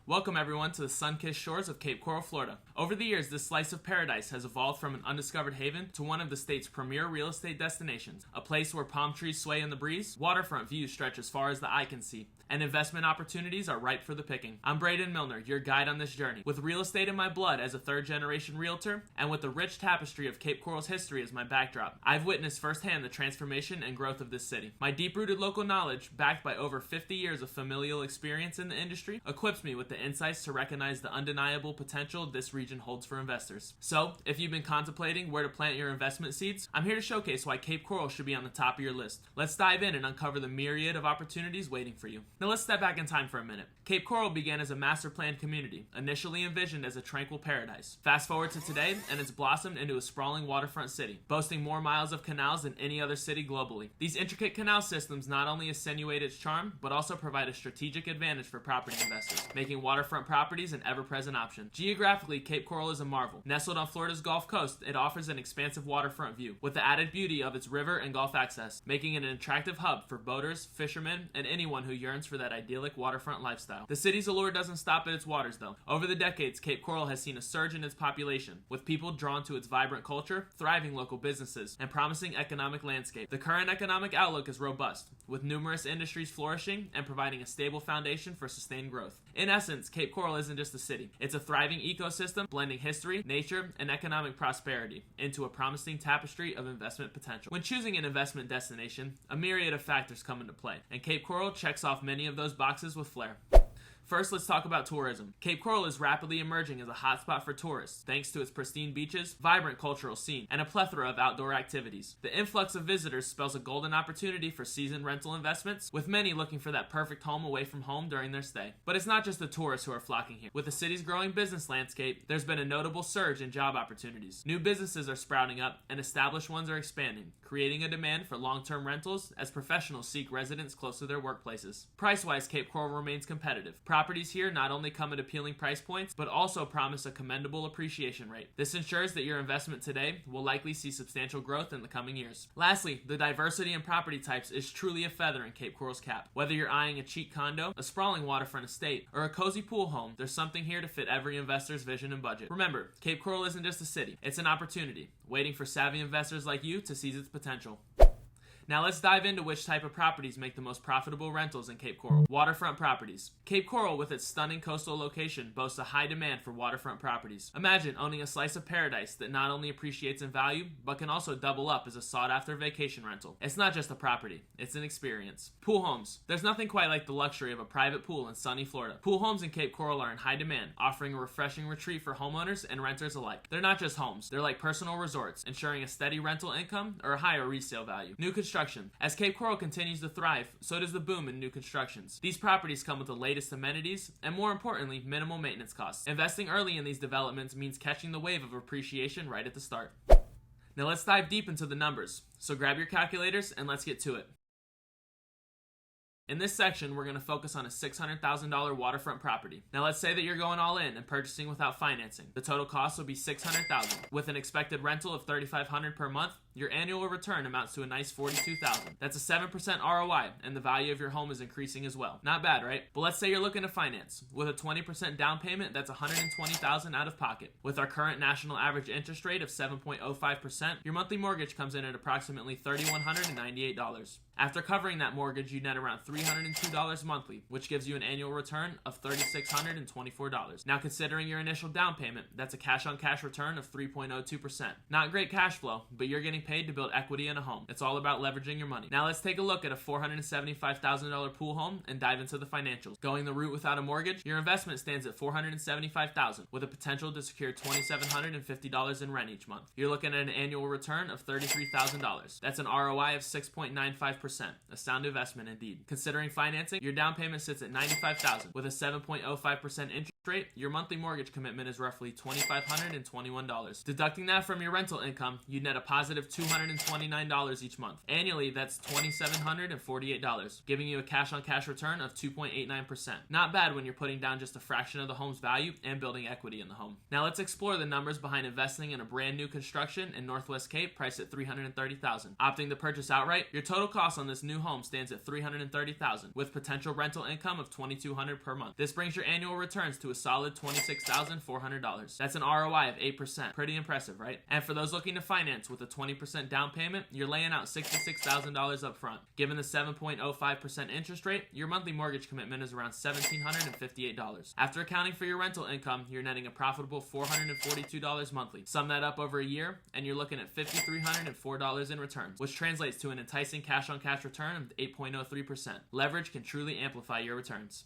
Welcome everyone to the sun-kissed shores of Cape Coral, Florida. Over the years, this slice of paradise has evolved from an undiscovered haven to one of the state's premier real estate destinations. A place where palm trees sway in the breeze, waterfront views stretch as far as the eye can see, and investment opportunities are ripe for the picking. I'm Brayden Milner, your guide on this journey. With real estate in my blood as a third-generation realtor, and with the rich tapestry of Cape Coral's history as my backdrop, I've witnessed firsthand the transformation and growth of this city. My deep-rooted local knowledge, backed by over 50 years of familial experience in the industry, equips me with the insights to recognize the undeniable potential this region holds for investors. So, if you've been contemplating where to plant your investment seeds, I'm here to showcase why Cape Coral should be on the top of your list. Let's dive in and uncover the myriad of opportunities waiting for you. Now let's step back in time for a minute. Cape Coral began as a master-planned community, initially envisioned as a tranquil paradise. Fast forward to today, and it's blossomed into a sprawling waterfront city, boasting more miles of canals than any other city globally. These intricate canal systems not only accentuate its charm, but also provide a strategic advantage for property investors, making waterfront properties an ever-present option. Geographically, Cape Coral is a marvel. Nestled on Florida's Gulf Coast, it offers an expansive waterfront view, with the added beauty of its river and Gulf access, making it an attractive hub for boaters, fishermen, and anyone who yearns for that idyllic waterfront lifestyle. The city's allure doesn't stop at its waters, though. Over the decades, Cape Coral has seen a surge in its population, with people drawn to its vibrant culture, thriving local businesses, and promising economic landscape. The current economic outlook is robust, with numerous industries flourishing and providing a stable foundation for sustained growth. In essence, Cape Coral isn't just a city. It's a thriving ecosystem, blending history, nature, and economic prosperity into a promising tapestry of investment potential. When choosing an investment destination, a myriad of factors come into play, and Cape Coral checks off many of those boxes with flair. First, let's talk about tourism. Cape Coral is rapidly emerging as a hotspot for tourists, thanks to its pristine beaches, vibrant cultural scene, and a plethora of outdoor activities. The influx of visitors spells a golden opportunity for season rental investments, with many looking for that perfect home away from home during their stay. But it's not just the tourists who are flocking here. With the city's growing business landscape, there's been a notable surge in job opportunities. New businesses are sprouting up, and established ones are expanding, creating a demand for long-term rentals as professionals seek residents close to their workplaces. Price-wise, Cape Coral remains competitive. Properties here not only come at appealing price points, but also promise a commendable appreciation rate. This ensures that your investment today will likely see substantial growth in the coming years. Lastly, the diversity in property types is truly a feather in Cape Coral's cap. Whether you're eyeing a chic condo, a sprawling waterfront estate, or a cozy pool home, there's something here to fit every investor's vision and budget. Remember, Cape Coral isn't just a city, it's an opportunity, waiting for savvy investors like you to seize its potential. Now let's dive into which type of properties make the most profitable rentals in Cape Coral. Waterfront properties. Cape Coral, with its stunning coastal location, boasts a high demand for waterfront properties. Imagine owning a slice of paradise that not only appreciates in value, but can also double up as a sought-after vacation rental. It's not just a property, it's an experience. Pool homes. There's nothing quite like the luxury of a private pool in sunny Florida. Pool homes in Cape Coral are in high demand, offering a refreshing retreat for homeowners and renters alike. They're not just homes, they're like personal resorts, ensuring a steady rental income or a higher resale value. New construction. As Cape Coral continues to thrive, so does the boom in new constructions. These properties come with the latest amenities, and more importantly, minimal maintenance costs. Investing early in these developments means catching the wave of appreciation right at the start. Now let's dive deep into the numbers. So grab your calculators and let's get to it. In this section, we're going to focus on a $600,000 waterfront property. Now let's say that you're going all in and purchasing without financing. The total cost will be $600,000. With an expected rental of $3,500 per month, your annual return amounts to a nice $42,000. That's a 7% ROI, and the value of your home is increasing as well. Not bad, right? But let's say you're looking to finance. With a 20% down payment, that's $120,000 out of pocket. With our current national average interest rate of 7.05%, your monthly mortgage comes in at approximately $3,198. After covering that mortgage, you net around $302 monthly, which gives you an annual return of $3,624. Now, considering your initial down payment, that's a cash-on-cash return of 3.02%. Not great cash flow, but you're getting paid to build equity in a home. It's all about leveraging your money. Now let's take a look at a $475,000 pool home and dive into the financials. Going the route without a mortgage, your investment stands at $475,000 with a potential to secure $2,750 in rent each month. You're looking at an annual return of $33,000. That's an ROI of 6.95%. A sound investment indeed. Considering financing, your down payment sits at $95,000 with a 7.05% interest rate. Your monthly mortgage commitment is roughly $2,521. Deducting that from your rental income, you net a positive $229 each month. Annually, that's $2,748, giving you a cash-on-cash return of 2.89%. Not bad when you're putting down just a fraction of the home's value and building equity in the home. Now let's explore the numbers behind investing in a brand new construction in Northwest Cape priced at $330,000. Opting to purchase outright, your total cost on this new home stands at $330,000 with potential rental income of $2,200 per month. This brings your annual returns to a solid $26,400. That's an ROI of 8%. Pretty impressive, right? And for those looking to finance with a 20% down payment, you're laying out $66,000 up front. Given the 7.05% interest rate, your monthly mortgage commitment is around $1,758. After accounting for your rental income, you're netting a profitable $442 monthly. Sum that up over a year, and you're looking at $5,304 in returns, which translates to an enticing cash-on-cash return of 8.03%. Leverage can truly amplify your returns.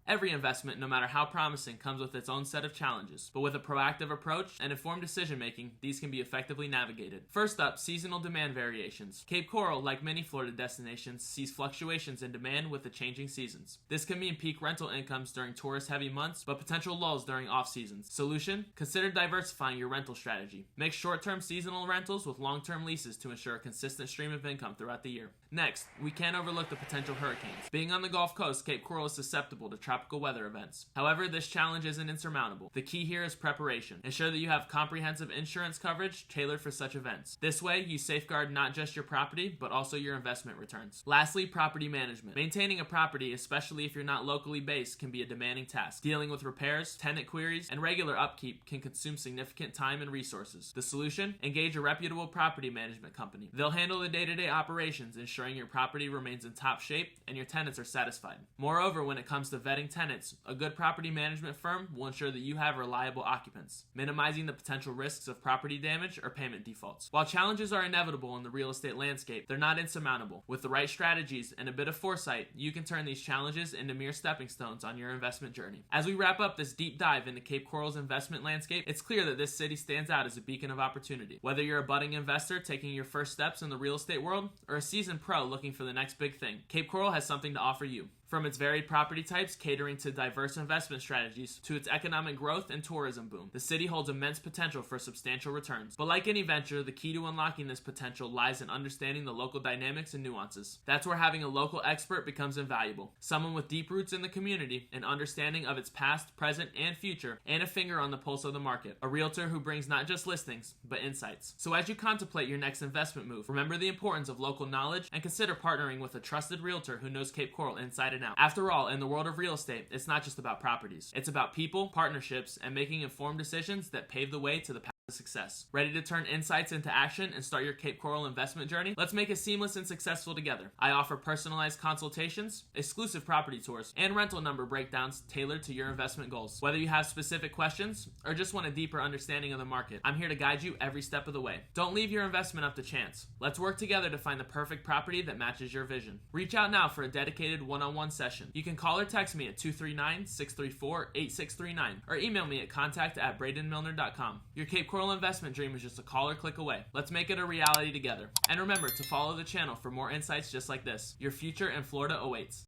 Every investment, no matter how promising, comes with its own set of challenges, but with a proactive approach and informed decision-making, these can be effectively navigated. First up, seasonal demand variations. Cape Coral, like many Florida destinations, sees fluctuations in demand with the changing seasons. This can mean peak rental incomes during tourist-heavy months, but potential lulls during off-seasons. Solution? Consider diversifying your rental strategy. Make short-term seasonal rentals with long-term leases to ensure a consistent stream of income throughout the year. Next, we can't overlook the potential hurricanes. Being on the Gulf Coast, Cape Coral is susceptible to tropical weather events. However, this challenge isn't insurmountable. The key here is preparation. Ensure that you have comprehensive insurance coverage tailored for such events. This way, you safeguard not just your property, but also your investment returns. Lastly, property management. Maintaining a property, especially if you're not locally based, can be a demanding task. Dealing with repairs, tenant queries, and regular upkeep can consume significant time and resources. The solution? Engage a reputable property management company. They'll handle the day-to-day operations, ensuring your property remains in top shape and your tenants are satisfied. Moreover, when it comes to vetting tenants, a good property management firm will ensure that you have reliable occupants, minimizing the potential risks of property damage or payment defaults. While challenges are inevitable in the real estate landscape, they're not insurmountable. With the right strategies and a bit of foresight, you can turn these challenges into mere stepping stones on your investment journey. As we wrap up this deep dive into Cape Coral's investment landscape, it's clear that this city stands out as a beacon of opportunity. Whether you're a budding investor taking your first steps in the real estate world, or a seasoned pro looking for the next big thing, Cape Coral has something to offer you. From its varied property types catering to diverse investment strategies to its economic growth and tourism boom, the city holds immense potential for substantial returns. But like any venture, the key to unlocking this potential lies in understanding the local dynamics and nuances. That's where having a local expert becomes invaluable. Someone with deep roots in the community, an understanding of its past, present, and future, and a finger on the pulse of the market. A realtor who brings not just listings, but insights. So as you contemplate your next investment move, remember the importance of local knowledge and consider partnering with a trusted realtor who knows Cape Coral inside and out. After all, in the world of real estate, it's not just about properties. It's about people, partnerships, and making informed decisions that pave the way to the path of success. Ready to turn insights into action and start your Cape Coral investment journey? Let's make it seamless and successful together. I offer personalized consultations, exclusive property tours, and rental number breakdowns tailored to your investment goals. Whether you have specific questions or just want a deeper understanding of the market, I'm here to guide you every step of the way. Don't leave your investment up to chance. Let's work together to find the perfect property that matches your vision. Reach out now for a dedicated one-on-one session. You can call or text me at 239-634-8639 or email me at contact@braydenmilner.com. Your Cape Coral investment dream is just a call or click away. Let's make it a reality together. And remember to follow the channel for more insights just like this. Your future in Florida awaits.